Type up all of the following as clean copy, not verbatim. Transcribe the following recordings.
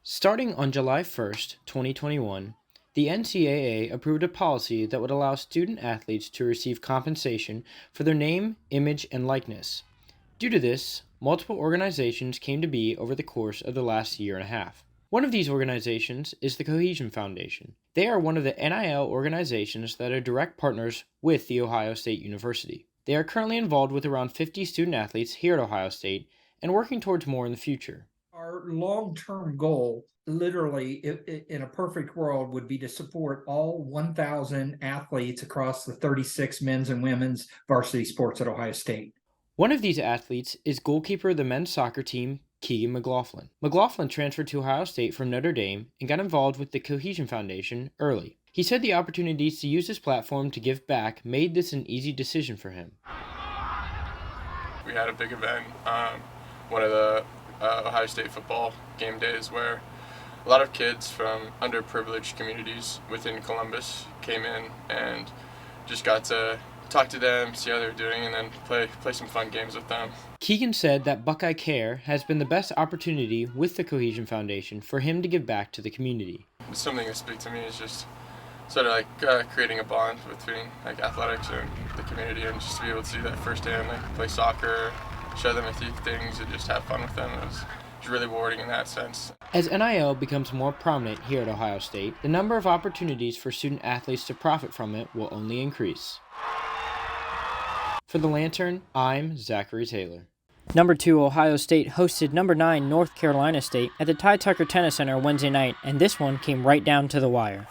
Starting on July 1st, 2021, the NCAA approved a policy that would allow student athletes to receive compensation for their name, image, and likeness. Due to this, multiple organizations came to be over the course of the last year and a half. One of these organizations is the Cohesion Foundation. They are one of the NIL organizations that are direct partners with The Ohio State University. They are currently involved with around 50 student athletes here at Ohio State and working towards more in the future. Our long-term goal, literally, in a perfect world, would be to support all 1,000 athletes across the 36 men's and women's varsity sports at Ohio State. One of these athletes is goalkeeper of the men's soccer team, Keegan McLaughlin. McLaughlin transferred to Ohio State from Notre Dame and got involved with the Cohesion Foundation early. He said the opportunities to use this platform to give back made this an easy decision for him. We had a big event, one of the Ohio State football game days, where a lot of kids from underprivileged communities within Columbus came in and just got to talk to them, see how they're doing, and then play some fun games with them. Keegan said that Buckeye Care has been the best opportunity with the Cohesion Foundation for him to give back to the community. Something that speaks to me is just sort of like creating a bond between like athletics and the community, and just to be able to see that firsthand, like play soccer, show them a few things, and just have fun with them. It was really rewarding in that sense. As NIL becomes more prominent here at Ohio State, the number of opportunities for student athletes to profit from it will only increase. For The Lantern, I'm Zachary Taylor. Number 2 Ohio State hosted number 9 North Carolina State at the Ty Tucker Tennis Center Wednesday night, and this one came right down to the wire.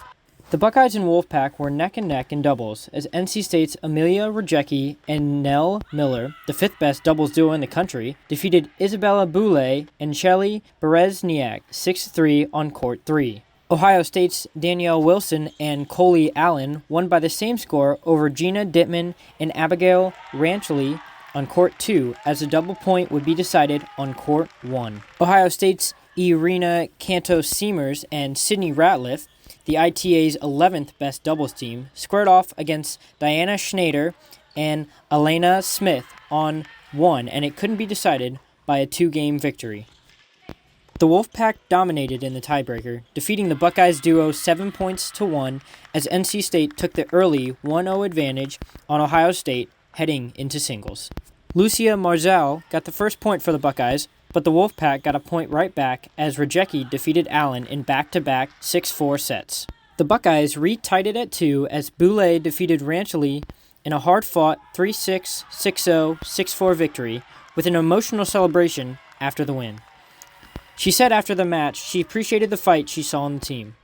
The Buckeyes and Wolfpack were neck and neck in doubles as NC State's Amelia Rajecki and Nell Miller, the 5th best doubles duo in the country, defeated Isabella Boulay and Shelly Berezniak 6-3 on court 3. Ohio State's Danielle Wilson and Coley Allen won by the same score over Gina Dittman and Abigail Ranchley on court 2, as the double point would be decided on court 1. Ohio State's Irina Cantos-Seamers and Sydney Ratliff, the ITA's 11th best doubles team, squared off against Diana Schneider and Elena Smith on 1, and it couldn't be decided by a 2-game victory. The Wolfpack dominated in the tiebreaker, defeating the Buckeyes duo 7 points to 1 as NC State took the early 1-0 advantage on Ohio State heading into singles. Lucia Marzal got the first point for the Buckeyes, but the Wolfpack got a point right back as Rajecki defeated Allen in back-to-back 6-4 sets. The Buckeyes retied it at 2 as Boulay defeated Ranchley in a hard-fought 3-6, 6-0, 6-4 victory with an emotional celebration after the win. She said after the match she appreciated the fight she saw on the team.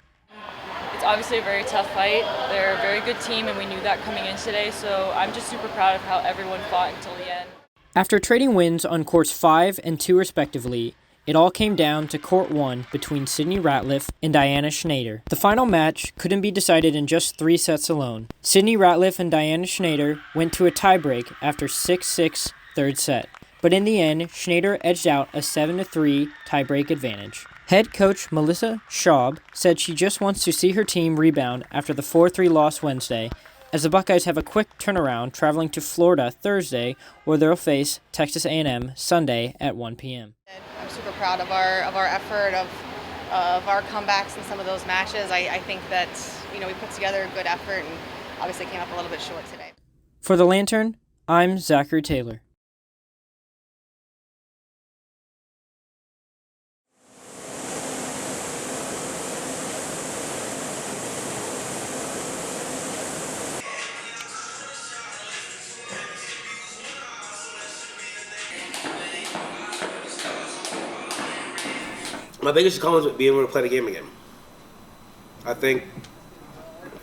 It's obviously a very tough fight. They're a very good team, and we knew that coming in today, so I'm just super proud of how everyone fought until the end. After trading wins on courts 5 and 2 respectively, it all came down to court 1 between Sydney Ratliff and Diana Schneider. The final match couldn't be decided in just 3 sets alone. Sydney Ratliff and Diana Schneider went to a tiebreak after 6-6 third set, but in the end, Schneider edged out a 7-3 tiebreak advantage. Head coach Melissa Schaub said she just wants to see her team rebound after the 4-3 loss Wednesday, as the Buckeyes have a quick turnaround traveling to Florida Thursday, where they'll face Texas A&M Sunday at 1 p.m. I'm super proud of our effort, of our comebacks in some of those matches. I think that we put together a good effort and obviously came up a little bit short today. For The Lantern, I'm Zachary Taylor. My biggest accomplishment being able to play the game again. I think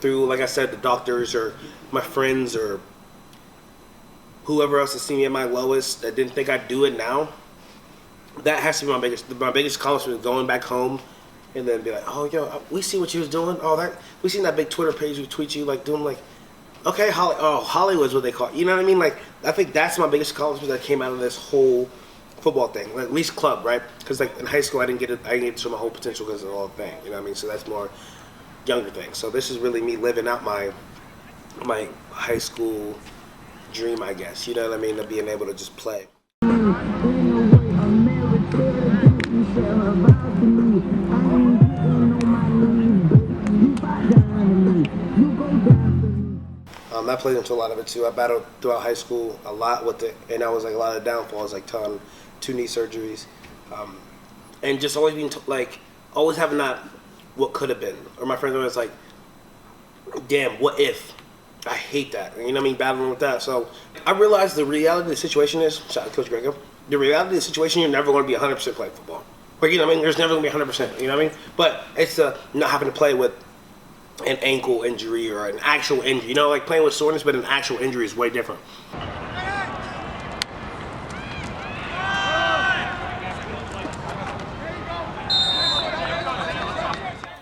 through, like I said, the doctors or my friends or whoever else has seen me at my lowest that didn't think I'd do it now, that has to be my biggest accomplishment, going back home and then be like, oh, yo, we see what you was doing. Oh, that we seen that big Twitter page who tweet you, like, doing, like, okay, Hollywood's what they call it. You know what I mean? Like, I think that's my biggest accomplishment that came out of this whole football thing, like, at least club, right? Because like in high school, I didn't get to show my whole potential because of the whole thing. You know what I mean? So that's more younger thing. So this is really me living out my high school dream, I guess. You know what I mean? Of being able to just play. Ain't no way America, you shall about me. that plays into a lot of it too. I battled throughout high school a lot with it, and that was like a lot of downfalls, like two knee surgeries, and just always being always having that what could have been. Or my friends were always like, "Damn, what if?" I hate that. You know what I mean? Battling with that. So I realized the reality of the situation is, shout out to Coach Grego, the reality of the situation, you're never going to be 100% playing football. But you know what I mean? There's never going to be 100%. You know what I mean? But it's not having to play with an ankle injury or an actual injury. You know, like playing with soreness, but an actual injury is way different.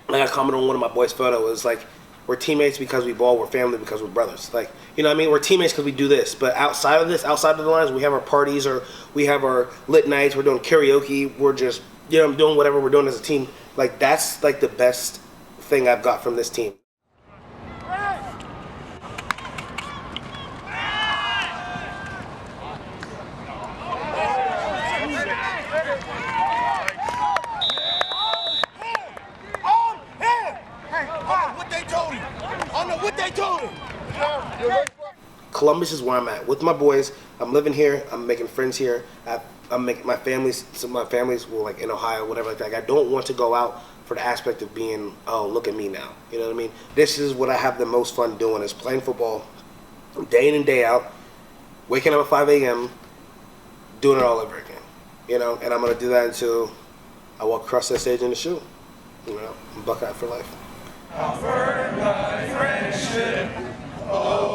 Like I commented on one of my boys' photos, it was like, we're teammates because we ball, we're family because we're brothers. Like, you know what I mean? We're teammates because we do this. But outside of this, outside of the lines, we have our parties or we have our lit nights, we're doing karaoke, we're just, you know, doing whatever we're doing as a team. Like, that's like the best thing I've got from this team. Columbus is where I'm at with my boys. I'm living here. I'm making friends here. I'm making my families. Some of my families will like in Ohio, whatever like that. Like, I don't want to go out for the aspect of being, oh, look at me now. You know what I mean? This is what I have the most fun doing is playing football, day in and day out, waking up at 5 a.m., doing it all over again. You know, and I'm gonna do that until I walk across that stage in the shoe. You know, Buckeye for life. Our friendship. Oh.